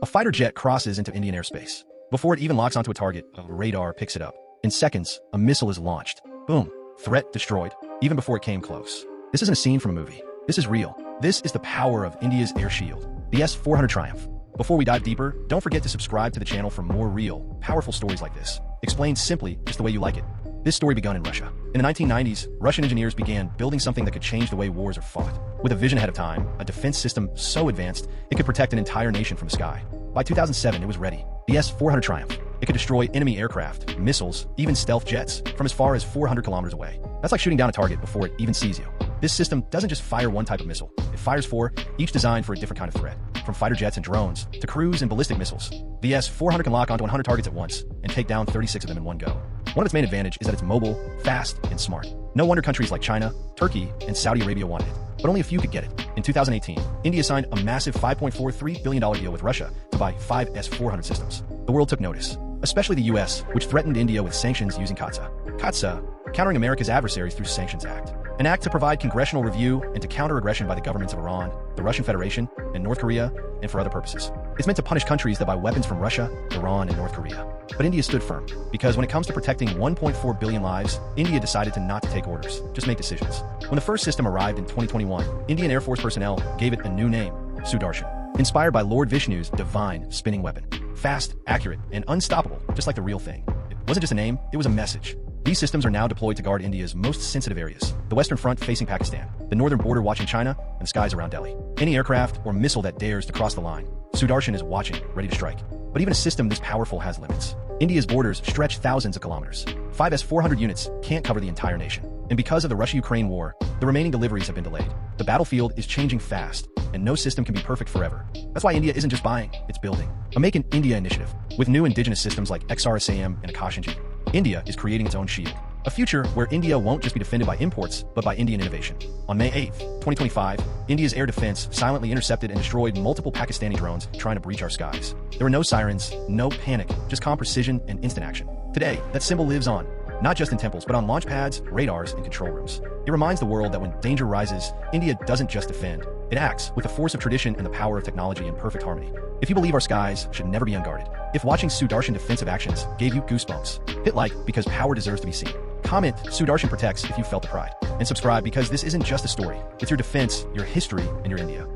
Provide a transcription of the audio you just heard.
A fighter jet crosses into Indian airspace. Before it even locks onto a target, a radar picks it up. In seconds, a missile is launched. Boom. Threat destroyed, even before it came close. This isn't a scene from a movie. This is real. This is the power of India's air shield, the S-400 Triumph. Before we dive deeper, don't forget to subscribe to the channel for more real, powerful stories like this, explained simply just the way you like it. This story began in Russia. In the 1990s, Russian engineers began building something that could change the way wars are fought. With a vision ahead of time, a defense system so advanced, it could protect an entire nation from the sky. By 2007, it was ready. The S-400 Triumph. It could destroy enemy aircraft, missiles, even stealth jets, from as far as 400 kilometers away. That's like shooting down a target before it even sees you. This system doesn't just fire one type of missile. It fires four, each designed for a different kind of threat. From fighter jets and drones, to cruise and ballistic missiles. The S-400 can lock onto 100 targets at once, and take down 36 of them in one go. One of its main advantage is that it's mobile, fast, and smart. No wonder countries like China, Turkey, and Saudi Arabia wanted it. But only a few could get it. In 2018, India signed a massive $5.43 billion deal with Russia to buy 5 S-400 systems. The world took notice, especially the US, which threatened India with sanctions using CAATSA, Countering America's Adversaries Through Sanctions Act. An act to provide congressional review and to counter aggression by the governments of Iran, the Russian Federation, and North Korea, and for other purposes. It's meant to punish countries that buy weapons from Russia, Iran, and North Korea. But India stood firm, because when it comes to protecting 1.4 billion lives, India decided to not to take orders, just make decisions. When the first system arrived in 2021, Indian Air Force personnel gave it a new name, Sudarshan, inspired by Lord Vishnu's divine spinning weapon. Fast, accurate, and unstoppable, just like the real thing. It wasn't just a name, it was a message. These systems are now deployed to guard India's most sensitive areas, the western front facing Pakistan, the northern border watching China, and the skies around Delhi. Any aircraft or missile that dares to cross the line, Sudarshan is watching, ready to strike. But even a system this powerful has limits. India's borders stretch thousands of kilometers. 5 S-400 units can't cover the entire nation. And because of the Russia-Ukraine war, the remaining deliveries have been delayed. The battlefield is changing fast, and no system can be perfect forever. That's why India isn't just buying, it's building. A Make in India initiative, with new indigenous systems like XRSAM and Akash-NG. India is creating its own shield. A future where India won't just be defended by imports, but by Indian innovation. On May 8, 2025, India's air defense silently intercepted and destroyed multiple Pakistani drones trying to breach our skies. There were no sirens, no panic, just calm precision and instant action. Today, that symbol lives on, not just in temples, but on launch pads, radars, and control rooms. It reminds the world that when danger rises, India doesn't just defend. It acts with the force of tradition and the power of technology in perfect harmony. If you believe our skies should never be unguarded, if watching Sudarshan defensive actions gave you goosebumps, hit like because power deserves to be seen. Comment Sudarshan protects if you felt the pride. And subscribe because this isn't just a story. It's your defense, your history, and your India.